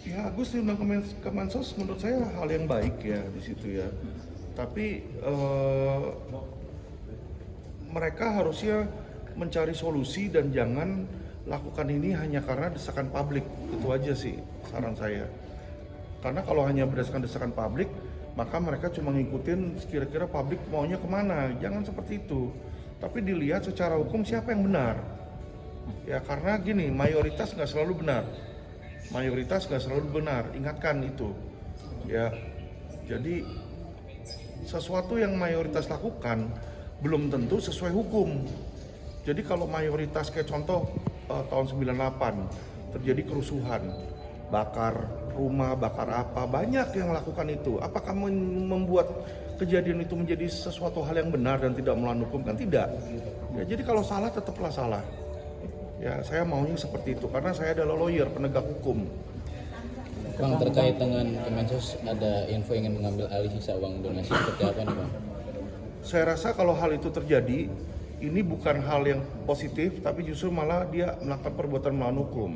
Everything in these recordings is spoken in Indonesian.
Ya, Agus diundang ke Mensos menurut saya hal yang baik ya di situ ya. Tapi mereka harusnya mencari solusi dan jangan lakukan ini hanya karena desakan publik. Itu aja sih saran saya. Karena kalau hanya berdasarkan desakan publik, maka mereka cuma ngikutin kira-kira publik maunya kemana. Jangan seperti itu. Tapi dilihat secara hukum siapa yang benar. Ya karena gini, mayoritas nggak selalu benar. Mayoritas nggak selalu benar, ingatkan itu. Ya, jadi sesuatu yang mayoritas lakukan belum tentu sesuai hukum. Jadi kalau mayoritas kayak contoh tahun 98 terjadi kerusuhan, bakar rumah, bakar apa, banyak yang lakukan itu. Apakah membuat kejadian itu menjadi sesuatu hal yang benar dan tidak melawan hukum? Kan tidak. Ya, jadi kalau salah tetaplah salah. Ya, saya maunya seperti itu karena saya adalah lawyer, penegak hukum. Bang, terkait dengan Kemensos ada info ingin mengambil alih sisa uang donasi seperti apa nih Bang? Saya rasa kalau hal itu terjadi, ini bukan hal yang positif, tapi justru malah dia melakukan perbuatan melawan hukum.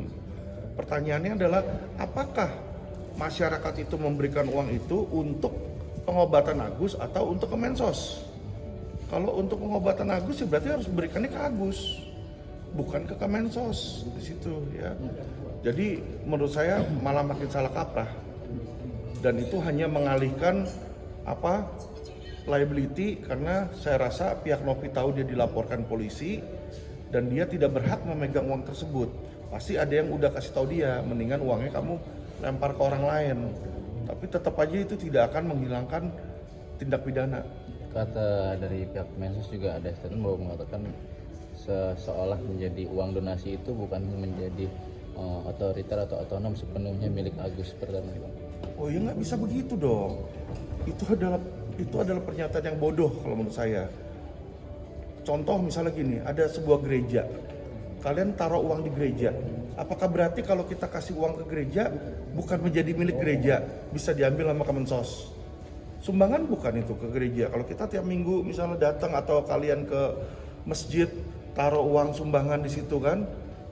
Pertanyaannya adalah, apakah masyarakat itu memberikan uang itu untuk pengobatan Agus atau untuk Kemensos? Kalau untuk pengobatan Agus, ya berarti harus berikannya ke Agus, bukan ke Kemensos di situ ya. Jadi menurut saya malah makin salah kaprah. Dan itu hanya mengalihkan liability karena saya rasa pihak Novi tahu dia dilaporkan polisi dan dia tidak berhak memegang uang tersebut. Pasti ada yang udah kasih tahu dia, mendingan uangnya kamu lempar ke orang lain. Tapi tetap aja itu tidak akan menghilangkan tindak pidana. Kata dari pihak Kemensos juga ada statement bahwa mengatakan seolah menjadi uang donasi itu bukan menjadi otoriter atau otonom sepenuhnya milik Agus pertama Bang. Oh ya nggak bisa begitu dong. Itu adalah pernyataan yang bodoh kalau menurut saya. Contoh misalnya gini, ada sebuah gereja, kalian taruh uang di gereja. Apakah berarti kalau kita kasih uang ke gereja bukan menjadi milik gereja, bisa diambil sama Kemensos? Sumbangan bukan itu ke gereja. Kalau kita tiap minggu misalnya datang atau kalian ke masjid taruh uang sumbangan di situ kan,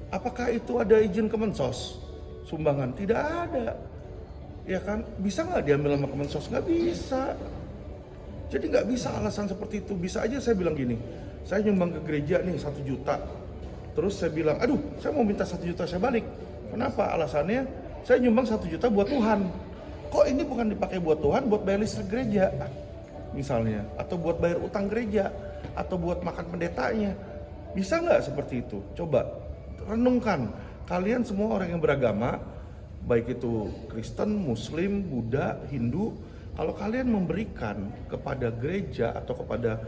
apakah itu ada izin Kemensos? Sumbangan tidak ada. Ya kan, bisa nggak diambil sama Kemensos? Nggak bisa. Jadi nggak bisa alasan seperti itu. Bisa aja saya bilang gini, saya nyumbang ke gereja nih 1 juta. Terus saya bilang, aduh saya mau minta 1 juta saya balik. Kenapa? Alasannya saya nyumbang 1 juta buat Tuhan. Kok ini bukan dipakai buat Tuhan, buat bayar listrik gereja misalnya, atau buat bayar utang gereja, atau buat makan pendetanya. Bisa nggak seperti itu? Coba renungkan. Kalian semua orang yang beragama, baik itu Kristen, Muslim, Buddha, Hindu, kalau kalian memberikan kepada gereja atau kepada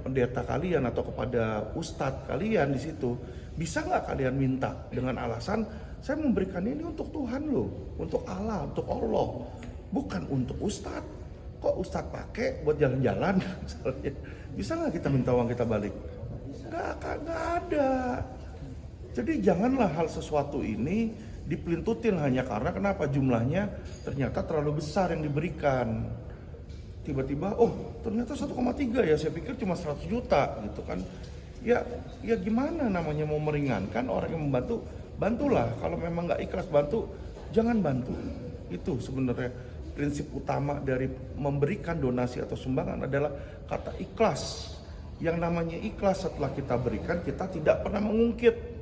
pendeta kalian atau kepada ustadz kalian di situ, bisa nggak kalian minta dengan alasan saya memberikan ini untuk Tuhan loh, untuk Allah, untuk Allah, bukan untuk ustadz. Kok ustadz pakai buat jalan-jalan? Bisa nggak kita minta uang kita balik? Nggak ada. Jadi janganlah hal sesuatu ini dipelintutin hanya karena kenapa jumlahnya ternyata terlalu besar yang diberikan. Tiba-tiba, oh ternyata 1,3 ya, saya pikir cuma 100 juta gitu kan. Ya gimana namanya mau meringankan orang yang membantu, bantulah. Kalau memang nggak ikhlas bantu, jangan bantu. Itu sebenarnya prinsip utama dari memberikan donasi atau sumbangan adalah kata ikhlas. Yang namanya ikhlas setelah kita berikan, kita tidak pernah mengungkit.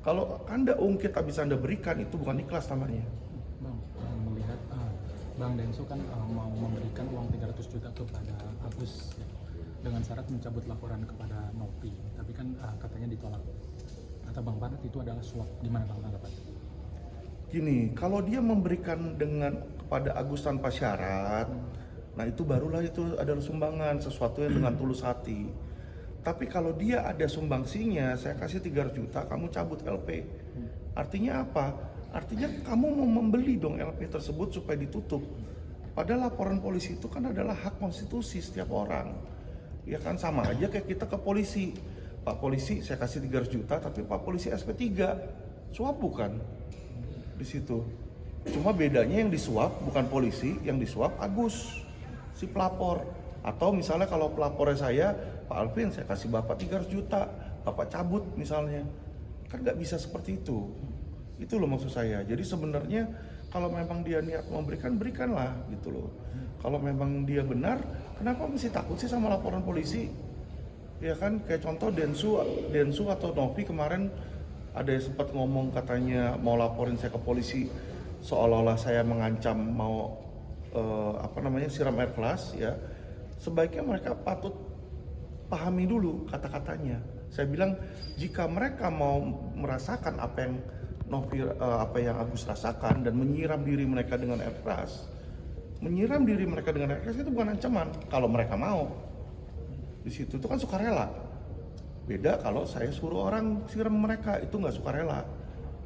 Kalau Anda ungkit habis Anda berikan, itu bukan ikhlas namanya. Bang, melihat Bang Denso kan mau memberikan uang 300 juta kepada Agus ya, dengan syarat mencabut laporan kepada Novi, tapi kan katanya ditolak. Kata Bang Panat itu adalah suap. Gimana Bang tanggapannya? Gini, kalau dia memberikan kepada Agus tanpa syarat, nah itu barulah itu adalah sumbangan, sesuatu yang dengan tulus hati. Tapi kalau dia ada sumbangsinya, saya kasih 300 juta, kamu cabut LP. Artinya apa? Artinya kamu mau membeli dong LP tersebut supaya ditutup. Padahal laporan polisi itu kan adalah hak konstitusi setiap orang. Ya kan sama aja kayak kita ke polisi. Pak polisi saya kasih 300 juta, tapi Pak polisi SP3. Suap bukan? Di situ. Cuma bedanya yang disuap bukan polisi, yang disuap Agus, si pelapor. Atau misalnya kalau pelapornya saya, Pak Alvin, saya kasih Bapak 300 juta, Bapak cabut misalnya. Kan nggak bisa seperti itu. Itu loh maksud saya. Jadi sebenarnya kalau memang dia niat memberikan, berikanlah gitu loh. Kalau memang dia benar, kenapa mesti takut sih sama laporan polisi? Ya kan, kayak contoh Densu atau Novi kemarin ada yang sempat ngomong katanya mau laporin saya ke polisi, seolah-olah saya mengancam mau siram air keras ya. Sebaiknya mereka patut pahami dulu kata-katanya. Saya bilang jika mereka mau merasakan apa yang Agus rasakan dan menyiram diri mereka dengan air keras, itu bukan ancaman. Kalau mereka mau, di situ itu kan sukarela. Beda kalau saya suruh orang siram mereka, itu nggak sukarela,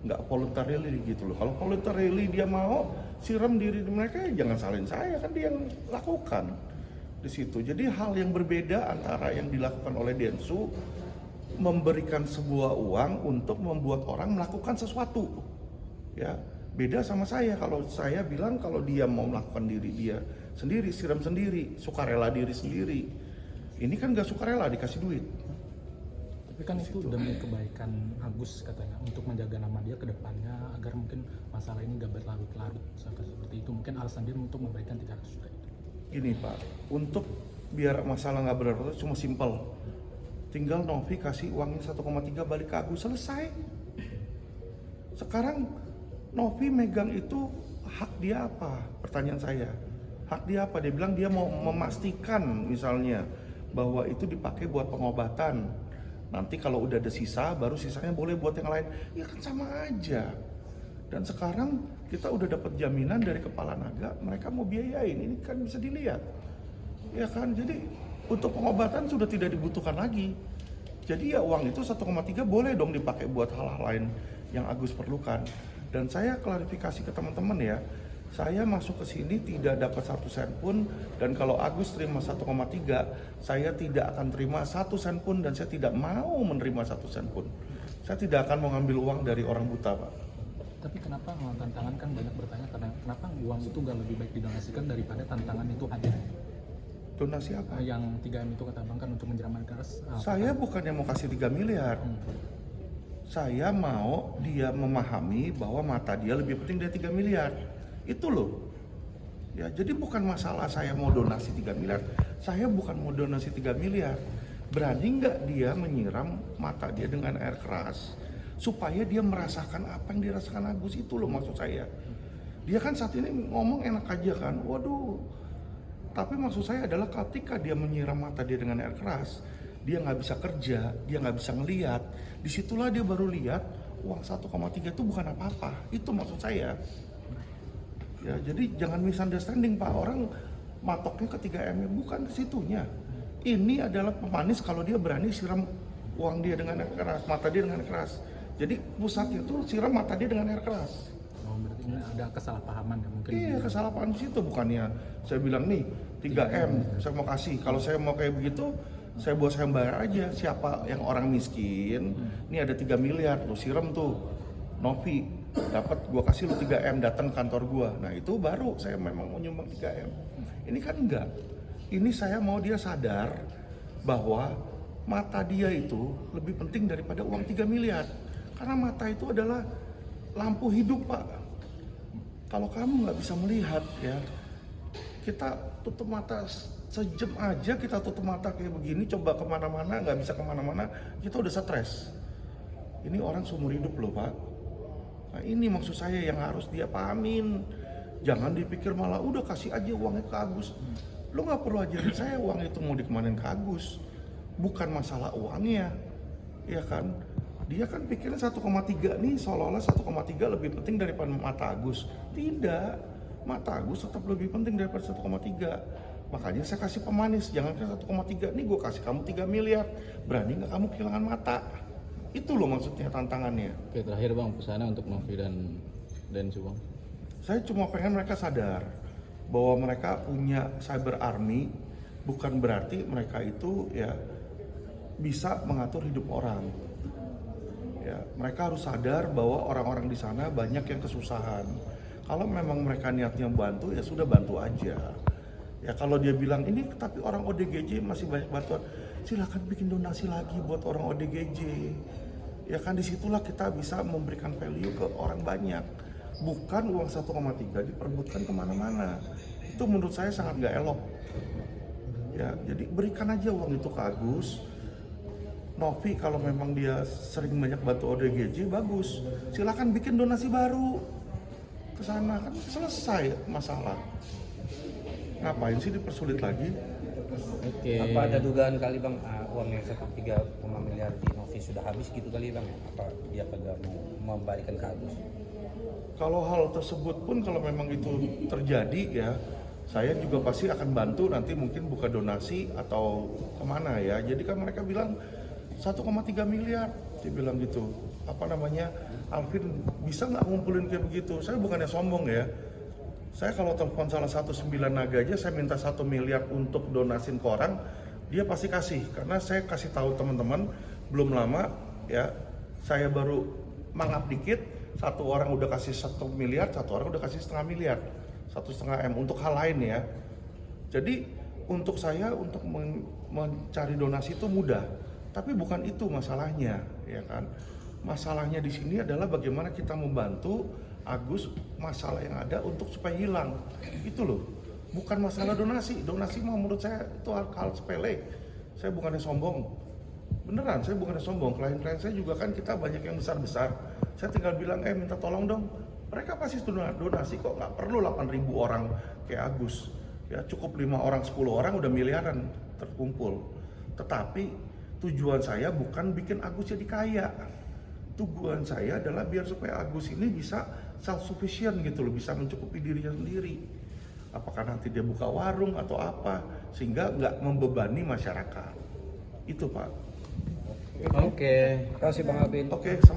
nggak voluntarily gitu loh. Kalau voluntarily dia mau siram diri mereka, ya jangan salin saya, kan dia yang lakukan di situ. Jadi hal yang berbeda antara yang dilakukan oleh Densu memberikan sebuah uang untuk membuat orang melakukan sesuatu, ya beda sama saya. Kalau saya bilang kalau dia mau melakukan diri dia sendiri, siram sendiri, sukarela diri sendiri. Ini kan gak sukarela dikasih duit. Tapi kan itu demi kebaikan Agus katanya, untuk menjaga nama dia ke depannya agar mungkin masalah ini gak berlarut-larut seperti itu. Mungkin alasan dia untuk memberikan 300 juta itu. Gini Pak, untuk biar masalah gak berlarut cuma simpel. Tinggal Novi kasih uangnya 1,3 balik ke Agus, selesai. Sekarang Novi megang itu hak dia apa? Pertanyaan saya. Hak dia apa? Dia bilang dia mau memastikan misalnya bahwa itu dipakai buat pengobatan. Nanti kalau udah ada sisa, baru sisanya boleh buat yang lain. Ya kan sama aja. Dan sekarang kita udah dapat jaminan dari Kepala Naga, mereka mau biayain. Ini kan bisa dilihat. Ya kan, jadi untuk pengobatan sudah tidak dibutuhkan lagi. Jadi ya uang itu 1,3 boleh dong dipakai buat hal-hal lain yang Agus perlukan. Dan saya klarifikasi ke teman-teman ya, saya masuk ke sini tidak dapat 1 sen pun, dan kalau Agus terima 1,3, saya tidak akan terima 1 sen pun, dan saya tidak mau menerima 1 sen pun. Saya tidak akan mau ngambil uang dari orang buta, Pak. Tapi kenapa tantangan kan banyak bertanya karena kenapa uang itu gak lebih baik didonasikan daripada tantangan itu hadir? Donasi apa? Yang 3M itu kata Bang kan untuk menjeramkan keras. Saya bukannya mau kasih 3 miliar. Saya mau dia memahami bahwa mata dia lebih penting dari 3 miliar. Itu loh. Ya, jadi bukan masalah saya mau donasi 3 miliar. Saya bukan mau donasi 3 miliar. Berani nggak dia menyiram mata dia dengan air keras supaya dia merasakan apa yang dirasakan Agus? Itu loh maksud saya. Dia kan saat ini ngomong enak aja kan. Waduh. Tapi maksud saya adalah ketika dia menyiram mata dia dengan air keras, dia nggak bisa kerja, dia nggak bisa ngelihat. Disitulah dia baru lihat uang 1,3 itu bukan apa-apa. Itu maksud saya. Ya, jadi jangan misunderstanding Pak. Orang matoknya ke 3M, bukan ke situnya. Ini adalah pemanis kalau dia berani siram uang dia dengan air keras, mata dia dengan air keras. Jadi pusatnya itu siram mata dia dengan air keras. Oh, berarti ini ada kesalahpahaman ya mungkin. Iya, kesalahpahaman di situ. Bukannya saya bilang nih 3M saya mau kasih. Kalau saya mau kayak begitu, saya buat saya bayar aja. Siapa yang orang miskin, ini ada 3 miliar tuh, siram tuh Novi, dapat gua kasih lu 3M, datang kantor gua. Nah itu baru saya memang mau nyumbang 3M. Ini kan enggak. Ini saya mau dia sadar bahwa mata dia itu lebih penting daripada uang 3 miliar. Karena mata itu adalah lampu hidup Pak. Kalau kamu nggak bisa melihat ya, kita tutup mata sejam aja, kita tutup mata kayak begini, coba kemana-mana, nggak bisa kemana-mana, kita udah stres. Ini orang seumur hidup loh Pak. Nah ini maksud saya yang harus dia pahamin. Jangan dipikir malah udah kasih aja uangnya ke Agus. Lo nggak perlu ajarin saya uang itu mau dikemanin ke Agus. Bukan masalah uangnya, ya kan? Dia kan pikirin 1,3 nih, seolah-olah 1,3 lebih penting daripada mata Agus. Tidak, mata Agus tetap lebih penting daripada 1,3. Makanya saya kasih pemanis, jangan ke 1,3 nih gue kasih kamu 3 miliar. Berani nggak kamu kehilangan mata? Itu loh maksudnya tantangannya. Oke, terakhir Bang, pesannya untuk Novi dan Densu Bang. Saya cuma pengen mereka sadar bahwa mereka punya cyber army, bukan berarti mereka itu ya bisa mengatur hidup orang. Ya, mereka harus sadar bahwa orang-orang di sana banyak yang kesusahan. Kalau memang mereka niatnya bantu, ya sudah bantu aja. Ya kalau dia bilang ini tapi orang ODGJ masih banyak bantuan, silakan bikin donasi lagi buat orang ODGJ. Ya kan disitulah kita bisa memberikan value ke orang banyak. Bukan uang 1,3 diperebutkan kemana-mana. Itu menurut saya sangat nggak elok. Ya, jadi berikan aja uang itu ke Agus. Novi kalau memang dia sering banyak bantu ODGJ, bagus. Silakan bikin donasi baru ke sana, kan selesai masalah. Ngapain sih dipersulit lagi? Oke. Apa ada dugaan kali bang uang yang 1,3 miliar di Novi sudah habis gitu kali bang? Apa dia kagak mau membalikan ke Agus? Kalau hal tersebut pun kalau memang itu terjadi ya, saya juga pasti akan bantu nanti mungkin buka donasi atau kemana ya. Jadi kan mereka bilang 1,3 miliar, dia bilang gitu. Apa namanya, Alvin bisa nggak ngumpulin kayak begitu? Saya bukannya sombong ya. Saya kalau telepon salah satu 9 naga aja, saya minta 1 miliar untuk donasin ke orang, dia pasti kasih. Karena saya kasih tahu teman-teman, belum lama ya, saya baru mangap dikit, satu orang udah kasih 1 miliar, satu orang udah kasih 0,5 miliar, 1,5 M untuk hal lain ya. Jadi untuk saya untuk mencari donasi itu mudah, tapi bukan itu masalahnya, ya kan? Masalahnya di sini adalah bagaimana kita membantu Agus masalah yang ada untuk supaya hilang. Itu loh, bukan masalah donasi. Donasi mah menurut saya itu hal sepele. Saya bukannya sombong. Beneran, saya bukannya sombong. Klien-klien saya juga kan kita banyak yang besar-besar. Saya tinggal bilang, minta tolong dong. Mereka pasti donasi kok, nggak perlu 8.000 orang kayak Agus. Ya cukup 5 orang, 10 orang udah miliaran terkumpul. Tetapi tujuan saya bukan bikin Agus jadi kaya. Tujuan saya adalah biar supaya Agus ini bisa self-sufficient gitu loh, bisa mencukupi dirinya sendiri. Apakah nanti dia buka warung atau apa, sehingga nggak membebani masyarakat. Itu Pak. Oke. Terima kasih bang Alvin. Oke.